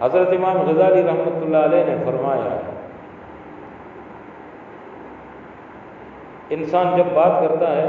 حضرت امام غزالی رحمۃ اللہ علیہ نے فرمایا ہے انسان جب بات کرتا ہے،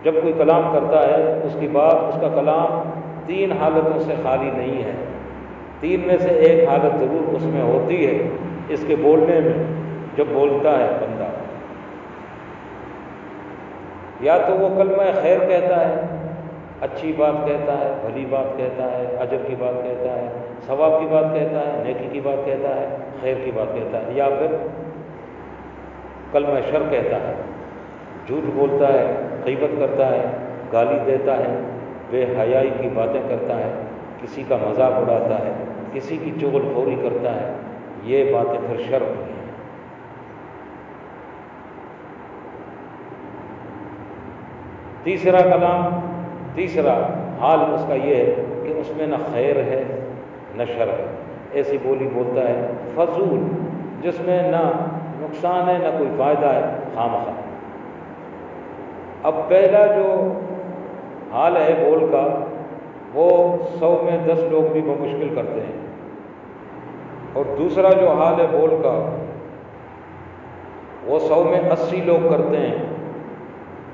جب کوئی کلام کرتا ہے، اس کی بات، اس کا کلام 3 حالتوں سے خالی نہیں ہے۔ 3 میں سے ایک حالت ضرور اس میں ہوتی ہے، اس کے بولنے میں، جب بولتا ہے بندہ، یا تو وہ کلمہ خیر کہتا ہے، اچھی بات کہتا ہے، بھلی بات کہتا ہے، اجر کی بات کہتا ہے، ثواب کی بات کہتا ہے، نیکی کی بات کہتا ہے، خیر کی بات کہتا ہے، یا پھر کلمہ شر کہتا ہے، جھوٹ بولتا ہے، غیبت کرتا ہے، گالی دیتا ہے، بے حیائی کی باتیں کرتا ہے، کسی کا مذاق اڑاتا ہے، کسی کی چغل خوری کرتا ہے، یہ باتیں پھر شر ہوئی ہیں۔ تیسرا حال اس کا یہ ہے کہ اس میں نہ خیر ہے نہ شر ہے، ایسی بولی بولتا ہے فضول، جس میں نہ نقصان ہے نہ کوئی فائدہ ہے، خواہ۔ اب پہلا جو حال ہے بول کا، وہ 100 میں 10 لوگ بھی بمشکل کرتے ہیں، اور دوسرا جو حال ہے بول کا، وہ 100 میں 80 لوگ کرتے ہیں۔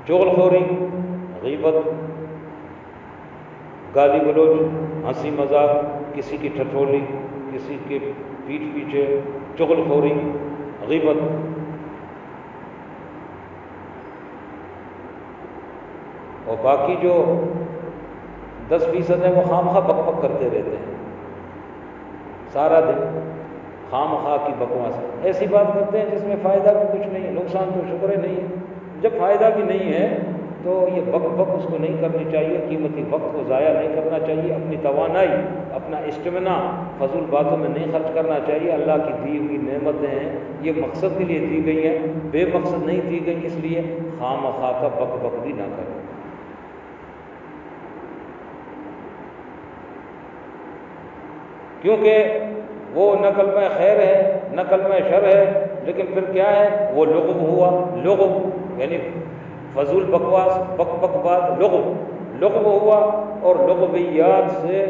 چغل خوری، غیبت، گالی گلوچ، ہنسی مذاق، کسی کی ٹھٹھولی، کسی کے پیٹھ پیچھے چغل خوری، غیبت، اور باقی جو 10% ہیں وہ خواہ بک بک کرتے رہتے ہیں سارا دن، خواہ کی بکواس، ایسی بات کرتے ہیں جس میں فائدہ بھی کچھ نہیں ہے، نقصان تو شکر ہے نہیں ہے۔ جب فائدہ بھی نہیں ہے تو یہ بک بک اس کو نہیں کرنی چاہیے، قیمتی وقت کو ضائع نہیں کرنا چاہیے، اپنی توانائی، اپنا اسٹیمنا فضول باتوں میں نہیں خرچ کرنا چاہیے۔ اللہ کی دی ہوئی نعمتیں ہیں، یہ مقصد کے لیے دی گئی ہیں، بے مقصد نہیں دی گئی، اس لیے خواہ کا بک بک بھی نہ کریں۔ کیونکہ وہ نہ کلمہ خیر ہے نہ کلمہ شر ہے، لیکن پھر کیا ہے، وہ لغو ہوا، لغو یعنی فضول بکواس، بک بک بات، لغو ہوا، اور لغویات سے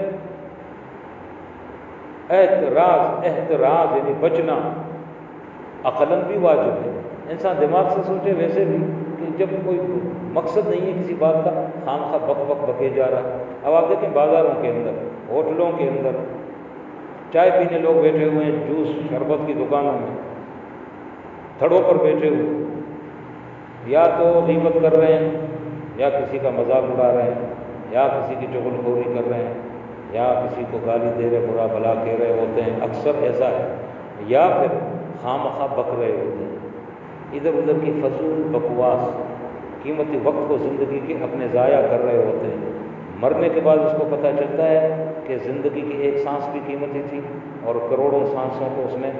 احتراز یعنی بچنا عقلاً بھی واجب ہے۔ انسان دماغ سے سوچے ویسے بھی کہ جب کوئی مقصد نہیں ہے کسی بات کا، خواہ بک بک بکے جا رہا ہے۔ اب آپ دیکھیں بازاروں کے اندر، ہوٹلوں کے اندر، چائے پینے لوگ بیٹھے ہوئے ہیں، جوس شربت کی دکانوں میں تھڑوں پر بیٹھے ہوئے، یا تو غیبت کر رہے ہیں، یا کسی کا مذاق اڑا رہے ہیں، یا کسی کی چغل خوری کر رہے ہیں، یا کسی کو گالی دے رہے، برا بھلا کہہ رہے ہوتے ہیں، اکثر ایسا ہے، یا پھر خواہ بک رہے ہوتے ہیں، ادھر ادھر کی فضول بکواس، قیمتی وقت کو زندگی کے اپنے ضائع کر رہے ہوتے ہیں۔ مرنے کے بعد اس کو پتہ چلتا ہے کہ زندگی کی ایک سانس بھی قیمتی تھی، اور کروڑوں سانسوں کو اس نے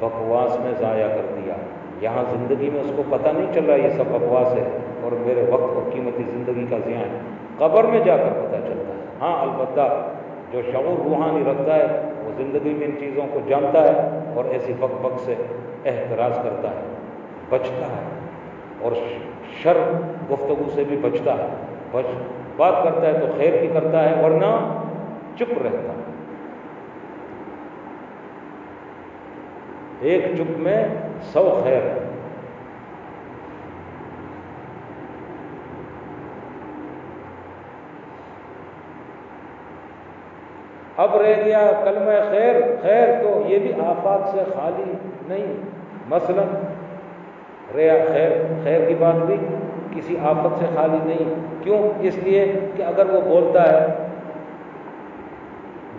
بکواس میں ضائع کر دیا۔ یہاں زندگی میں اس کو پتہ نہیں چل رہا یہ سب بکواس ہے اور میرے وقت اور قیمتی زندگی کا ضیاع ہے، قبر میں جا کر پتہ چلتا ہے۔ ہاں البتہ جو شعور روحانی رکھتا ہے وہ زندگی میں ان چیزوں کو جانتا ہے اور ایسی بک بک سے احتراز کرتا ہے، بچتا ہے، اور شر گفتگو سے بھی بچتا ہے، بات کرتا ہے تو خیر کی کرتا ہے، ورنہ چپ رہتا ہے۔ ایک چپ میں 100 خیر ہے۔ اب رہ گیا کلمہ خیر تو یہ بھی آفات سے خالی نہیں، مثلا خیر کی بات بھی کسی آفت سے خالی نہیں۔ کیوں؟ اس لیے کہ اگر وہ بولتا ہے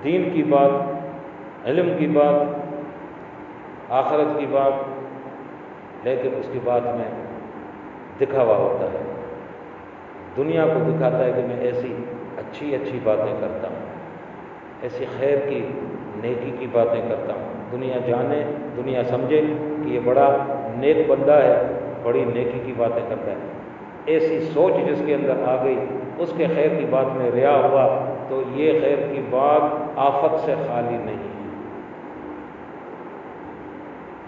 دین کی بات، علم کی بات، آخرت کی بات، لیکن اس کی بات میں دکھاوا ہوتا ہے، دنیا کو دکھاتا ہے کہ میں ایسی اچھی باتیں کرتا ہوں، ایسی خیر کی نیکی کی باتیں کرتا ہوں، دنیا جانے، دنیا سمجھے کہ یہ بڑا نیک بندہ ہے، بڑی نیکی کی باتیں کرتا ہے۔ ایسی سوچ جس کے اندر آ گئی، اس کے خیر کی بات میں ریا ہوا، تو یہ خیر کی بات آفت سے خالی نہیں ہے۔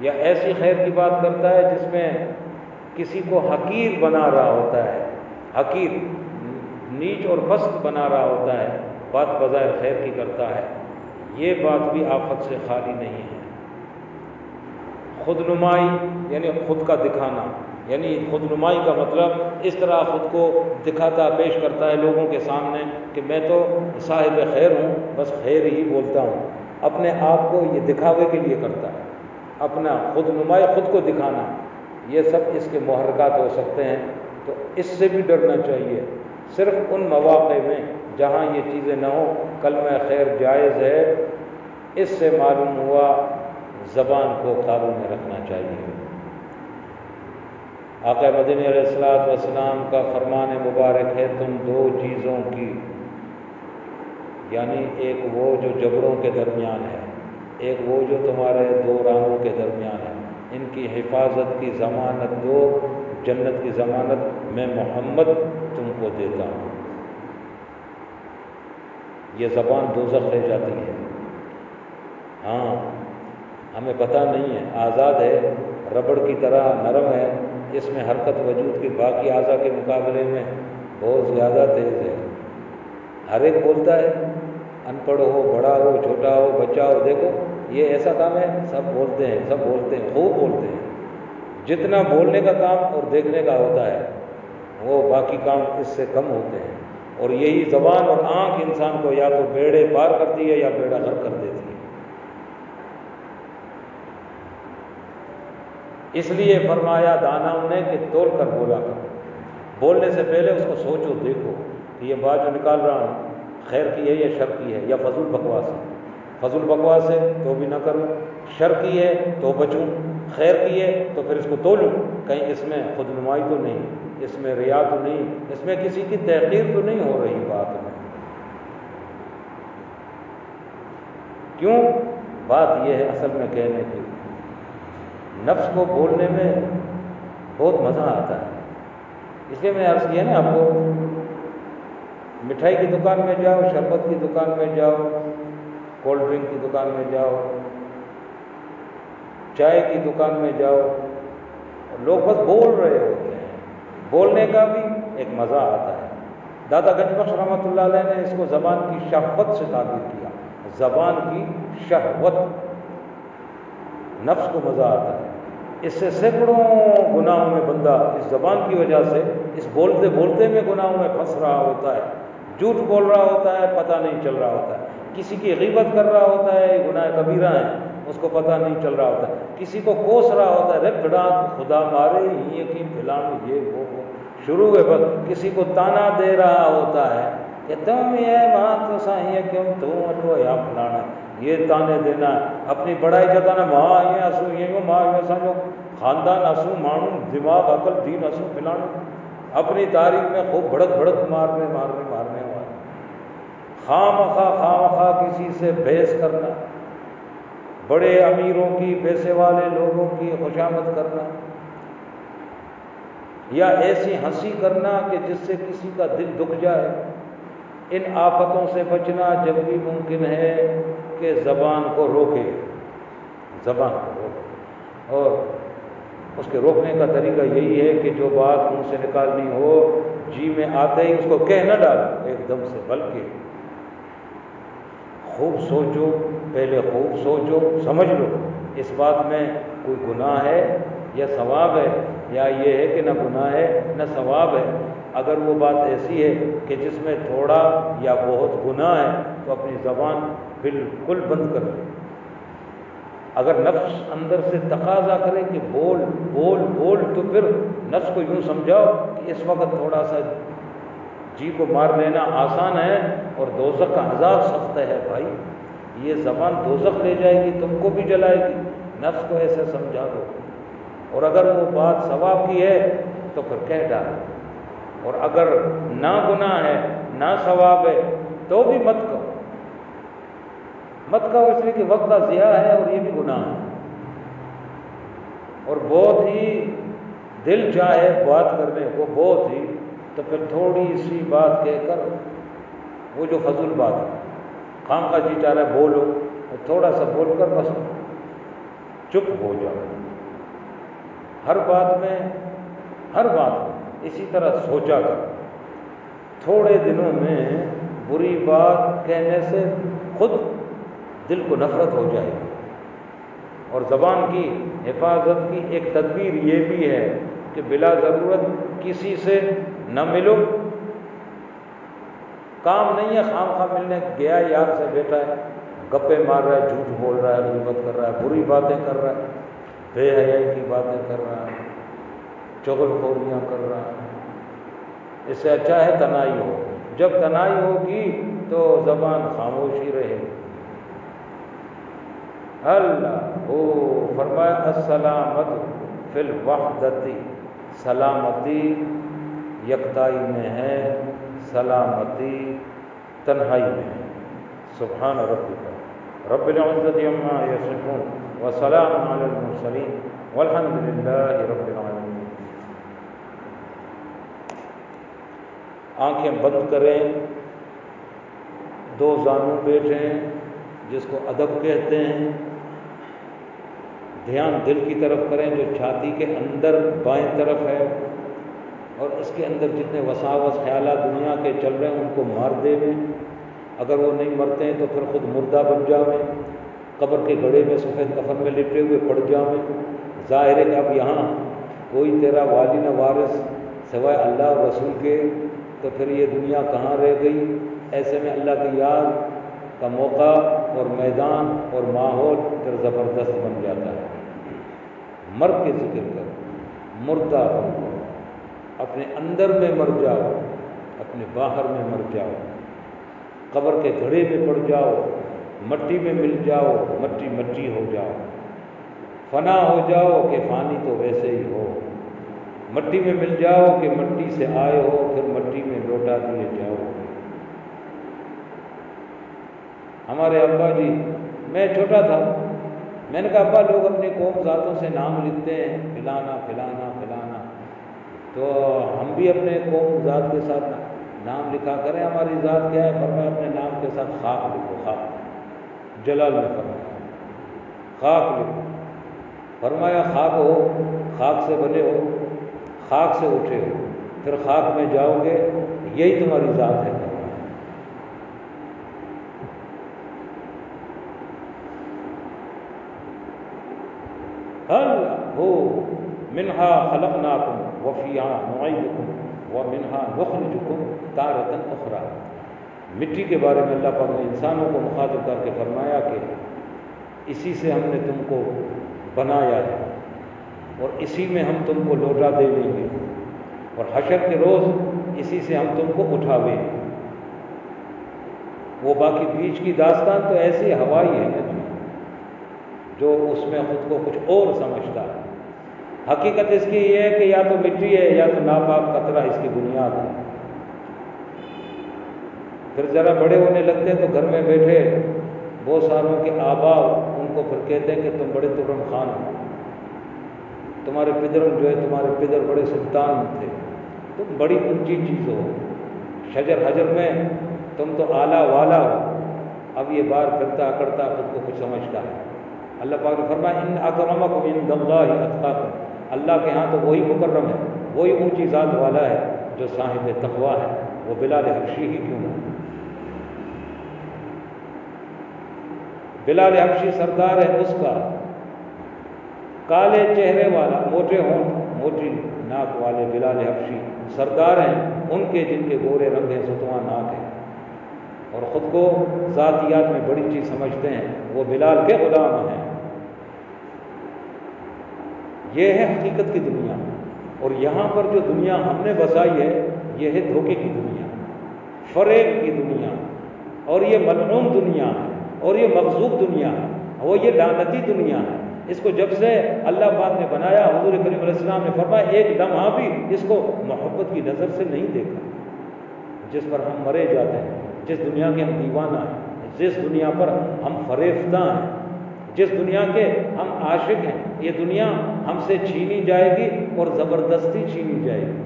یا ایسی خیر کی بات کرتا ہے جس میں کسی کو حقیر بنا رہا ہوتا ہے، حقیر، نیچ اور پست بنا رہا ہوتا ہے، بات بظاہر خیر کی کرتا ہے، یہ بات بھی آفت سے خالی نہیں ہے۔ خود نمائی یعنی خود کا دکھانا، یعنی خود نمائی کا مطلب اس طرح خود کو دکھاتا پیش کرتا ہے لوگوں کے سامنے کہ میں تو صاحب خیر ہوں، بس خیر ہی بولتا ہوں، اپنے آپ کو یہ دکھاوے کے لیے کرتا ہے، اپنا خود نمائی، خود کو دکھانا، یہ سب اس کے محرکات ہو سکتے ہیں۔ تو اس سے بھی ڈرنا چاہیے، صرف ان مواقع میں جہاں یہ چیزیں نہ ہوں کلمہ خیر جائز ہے۔ اس سے معلوم ہوا زبان کو قابو میں رکھنا چاہیے۔ آقا مدنی علیہ الصلوۃ والسلام کا فرمان مبارک ہے، تم دو چیزوں کی، یعنی ایک وہ جو جبڑوں کے درمیان ہے، ایک وہ جو تمہارے دو رانوں کے درمیان ہے، ان کی حفاظت کی ضمانت دو، جنت کی ضمانت میں محمد تم کو دیتا ہوں۔ یہ زبان دوزخ لے جاتی ہے، ہاں ہمیں پتہ نہیں ہے، آزاد ہے، ربڑ کی طرح نرم ہے، اس میں حرکت وجود کے باقی اعضاء کے مقابلے میں بہت زیادہ تیز ہے، ہر ایک بولتا ہے، ان پڑھ ہو، بڑا ہو، چھوٹا ہو، بچہ ہو، دیکھو یہ ایسا کام ہے، سب بولتے ہیں، سب بولتے ہیں، خوب بولتے ہیں، جتنا بولنے کا کام اور دیکھنے کا ہوتا ہے وہ باقی کام اس سے کم ہوتے ہیں، اور یہی زبان اور آنکھ انسان کو یا تو بیڑے پار کرتی ہے یا بیڑا غرق کر دیتی ہے۔ اس لیے فرمایا داناؤں نے کہ تول کر بولا کر، بولنے سے پہلے اس کو سوچو، دیکھو کہ یہ بات جو نکال رہا ہوں خیر کی ہے یا شر کی ہے یا فضول بکواس ہے، فضول بکواس ہے تو بھی نہ کروں، شر کی ہے تو بچوں، خیر کی ہے تو پھر اس کو تولوں، کہیں اس میں خود نمائی تو نہیں، اس میں ریا تو نہیں، اس میں کسی کی تحقیر تو نہیں ہو رہی بات میں۔ کیوں؟ بات یہ ہے اصل میں کہنے کی، نفس کو بولنے میں بہت مزہ آتا ہے، اس لیے میں عرض کیا نا آپ کو، مٹھائی کی دکان میں جاؤ، شربت کی دکان میں جاؤ، کولڈ ڈرنک کی دکان میں جاؤ، چائے کی دکان میں جاؤ، لوگ بس بول رہے ہوتے ہیں، بولنے کا بھی ایک مزہ آتا ہے۔ دادا گنج بخش رحمۃ اللہ علیہ نے اس کو زبان کی شہوت سے تعبیر کیا، زبان کی شہوت، نفس کو مزہ آتا ہے، اس سے سینکڑوں گناہوں میں بندہ اس زبان کی وجہ سے، اس بولتے بولتے میں گناہوں میں پھنس رہا ہوتا ہے، جھوٹ بول رہا ہوتا ہے، پتہ نہیں چل رہا ہوتا ہے، کسی کی غیبت کر رہا ہوتا ہے، یہ گناہ کبیرہ ہے، اس کو پتہ نہیں چل رہا ہوتا ہے، کسی کو کوس رہا ہوتا ہے، رے بڑا خدا مارے یہ یقین پھیلانے یہ وہ شروع ہے، بس کسی کو تانا دے رہا ہوتا ہے کہ تم یہ بات تو صحیح ہے، کیوں تم اٹھو یا فلانا، یہ تانے دینا، اپنی بڑائی جتانا، ماں یہ اسو یہ ماں یہ سمجھو خاندان اسو مانو دماغ عقل دین اسو فلانا، اپنی تاریخ میں خوب بھڑک بھڑک مارنے والا، خواہ کسی سے بحث کرنا، بڑے امیروں کی، پیسے والے لوگوں کی خوشامد کرنا، یا ایسی ہنسی کرنا کہ جس سے کسی کا دل دکھ جائے، ان آفتوں سے بچنا جب بھی ممکن ہے کہ زبان کو روکے، زبان کو روکے، اور اس کے روکنے کا طریقہ یہی ہے کہ جو بات منہ سے نکالنی ہو جی میں آتے ہی اس کو کہہ نہ ڈالو ایک دم سے، بلکہ خوب سوچو، پہلے خوب سوچو، سمجھ لو اس بات میں کوئی گناہ ہے یا ثواب ہے، یا یہ ہے کہ نہ گناہ ہے نہ ثواب ہے۔ اگر وہ بات ایسی ہے کہ جس میں تھوڑا یا بہت گناہ ہے تو اپنی زبان بالکل بند کر دو۔ اگر نفس اندر سے تقاضا کرے کہ بول بول بول، تو پھر نفس کو یوں سمجھاؤ کہ اس وقت تھوڑا سا جی کو مار لینا آسان ہے اور دوزخ کا عذاب سخت ہے بھائی، یہ زبان دوزخ لے جائے گی، تم کو بھی جلائے گی، نفس کو ایسے سمجھا دو۔ اور اگر وہ بات ثواب کی ہے تو پھر کہہ ڈالو، اور اگر نہ گناہ ہے نہ ثواب ہے تو بھی مت کہو، اس لیے کہ وقت کا ضیاع ہے اور یہ بھی گناہ ہے، اور بہت ہی دل چاہے بات کرنے کو بہت ہی، تو پھر تھوڑی سی بات کہہ کر، وہ جو فضول بات ہے، خام کا جی چاہ رہا ہے بولو، تھوڑا سا بول کر بس چپ ہو جاؤ۔ ہر بات میں اسی طرح سوچا کر، تھوڑے دنوں میں بری بات کہنے سے خود دل کو نفرت ہو جائے گی۔ اور زبان کی حفاظت کی ایک تدبیر یہ بھی ہے کہ بلا ضرورت کسی سے نہ ملو، کام نہیں ہے خام خواہ ملنے گیا یار سے بیٹھا ہے، گپے مار رہا ہے، جھوٹ بول رہا ہے، غیبت کر رہا ہے، بری باتیں کر رہا ہے، بے حیائی کی باتیں کر رہا ہے، چغل خوریاں کر رہا ہے، اس سے اچھا ہے تنہائی ہو۔ جب تنہائی ہوگی تو زبان خاموش ہی رہے گی۔ اللہ ہو فرمایا السلامت فی الوحدتی، سلامتی یکتائی میں ہے، سلامتی تنہائی میں ہے۔ سبحان ربک رب العزت عما یصفون وسلام علی المرسلین والحمد للہ رب العالمین۔ آنکھیں بند کریں، دو زانوں بیٹھیں جس کو ادب کہتے ہیں، دھیان دل کی طرف کریں جو چھاتی کے اندر بائیں طرف ہے، اور اس کے اندر جتنے وساوس خیالات دنیا کے چل رہے ہیں ان کو مار دے میں، اگر وہ نہیں مرتے ہیں تو پھر خود مردہ بن جاویں، قبر کے گڑھے میں سفید کفن میں لپٹے ہوئے پڑ جاویں۔ ظاہر ہے کہ اب یہاں کوئی تیرا والی نہ وارث سوائے اللہ اور رسول کے، تو پھر یہ دنیا کہاں رہ گئی؟ ایسے میں اللہ کی یاد کا موقع اور میدان اور ماحول پھر زبردست بن جاتا ہے۔ مر کے ذکر کر، مردہ بن جاؤ، اپنے اندر میں مر جاؤ، اپنے باہر میں مر جاؤ، قبر کے گھڑے میں پڑ جاؤ، مٹی میں مل جاؤ، مٹی مٹی ہو جاؤ، فنا ہو جاؤ کہ فانی تو ویسے ہی ہو، مٹی میں مل جاؤ کہ مٹی سے آئے ہو پھر مٹی میں لوٹا دیے جاؤ۔ ہمارے ابا جی، میں چھوٹا تھا، میں نے کہا ابا لوگ اپنی قوم ذاتوں سے نام لکھتے ہیں فلانا فلانا فلانا، تو ہم بھی اپنے قوم ذات کے ساتھ نام لکھا کریں۔ ہماری ذات کیا ہے؟ فرمایا اپنے نام کے ساتھ خاک لکھو، خاک، جلال میں فرمایا خاک لکھو۔ فرمایا خاک ہو، خاک سے بنے ہو، خاک سے اٹھے ہو، پھر خاک میں جاؤ گے، یہی تمہاری ذات ہے۔ اللہ ہو منہا خلقناکم وفیہا نعیدکم ومنہا نخرجکم تارۃ اخری۔ مٹی کے بارے میں اللہ پاک نے انسانوں کو مخاطب کر کے فرمایا کہ اسی سے ہم نے تم کو بنایا ہے اور اسی میں ہم تم کو لوٹا دے لیں گے، اور حشر کے روز اسی سے ہم تم کو اٹھاویں گے۔ وہ باقی بیچ کی داستان تو ایسی ہوائی ہے نا جو اس میں خود کو کچھ اور سمجھتا ہے۔ حقیقت اس کی یہ ہے کہ یا تو مٹی ہے یا تو ناپاک قطرہ اس کی بنیاد ہے۔ پھر ذرا بڑے ہونے لگتے ہیں تو گھر میں بیٹھے بہت ساروں کے آبا ان کو پھر کہتے ہیں کہ تم بڑے ترم خان ہو، تمہارے پدرم جو ہے تمہارے پدر بڑے سلطان تھے، تم بڑی اونچی چیز ہو، شجر حجر میں تم تو اعلیٰ والا ہو۔ اب یہ بار پھرتا اکڑتا خود کو کچھ سمجھتا ہے۔ اللہ پاک نے فرمایا ان اکرمکم عند اللہ اتقاکم، اللہ کے ہاں تو وہی مکرم ہے، وہی اونچی ذات والا ہے جو صاحب تقویٰ ہے، وہ بلال حبشی ہی کیوں نہ۔ بلال حبشی سردار ہے اس کا، کالے چہرے والا، موٹے ہونٹ، موٹی ناک والے بلال حبشی سردار ہیں ان کے جن کے گورے رنگ ہیں، ستواں ناک ہے، اور خود کو ذاتیات میں بڑی چیز سمجھتے ہیں، وہ بلال کے غلام ہیں۔ یہ ہے حقیقت کی دنیا، اور یہاں پر جو دنیا ہم نے بسائی ہے یہ ہے دھوکے کی دنیا، فریب کی دنیا، اور یہ ملعون دنیا ہے، اور یہ مغضوب دنیا ہے، وہ یہ لعنتی دنیا ہے۔ اس کو جب سے اللہ پاک نے بنایا، حضور کریم علیہ السلام نے فرمایا ایک لمحہ بھی اس کو محبت کی نظر سے نہیں دیکھا۔ جس پر ہم مرے جاتے ہیں، جس دنیا کے ہم دیوانہ ہیں، جس دنیا پر ہم فریفتہ ہیں، جس دنیا کے ہم عاشق ہیں، یہ دنیا ہم سے چھینی جائے گی اور زبردستی چھینی جائے گی،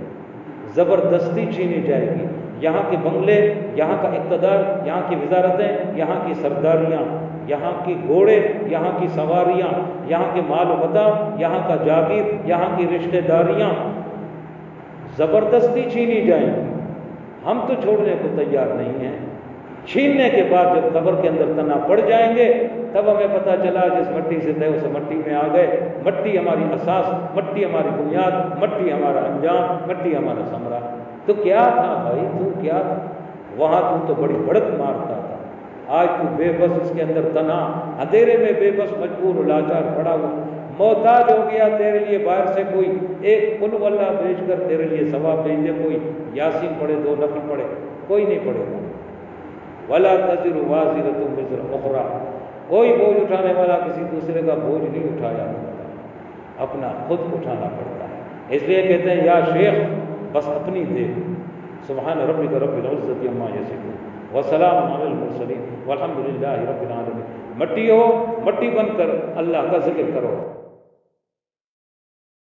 زبردستی چھینی جائے گی۔ یہاں کے بنگلے، یہاں کا اقتدار، یہاں کی وزارتیں، یہاں کی سرداریاں، یہاں کی گھوڑے، یہاں کی سواریاں، یہاں کے مال و متاع، یہاں کا جاگیر، یہاں کی رشتہ داریاں زبردستی چھینی جائیں گی۔ ہم تو چھوڑنے کو تیار نہیں ہیں۔ چھیننے کے بعد جب قبر کے اندر تنا پڑ جائیں گے تب ہمیں پتہ چلا جس مٹی سے تھے اس مٹی میں آ گئے. مٹی ہماری اساس، مٹی ہماری بنیاد، مٹی ہمارا انجام، مٹی ہمارا ثمرہ. تو کیا تھا بھائی، تو کیا تھا وہاں؟ تو بڑی بڑک مارتا تھا. آج تو بے بس اس کے اندر تنہا اندھیرے میں بے بس مجبور لاچار پڑا ہوا محتاج ہو گیا. تیرے لیے باہر سے کوئی ایک قل واللہ بھیج کر تیرے لیے ثواب بھیج دے، کوئی یاسین پڑھے، 2 نفل پڑھے، کوئی نہیں پڑھے گا. ولا تزر وازرۃ وزر اخرى، کوئی بوجھ اٹھانے والا کسی دوسرے کا بوجھ نہیں اٹھایا جاتا، اپنا خود اٹھانا پڑتا ہے. اس لیے کہتے ہیں یا شیخ بس اپنی دیکھ. سبحان ربک رب العزت عما یصفون وسلام علی المرسلین والحمد للہ رب العالمین. مٹی ہو، مٹی بن کر اللہ کا ذکر کرو.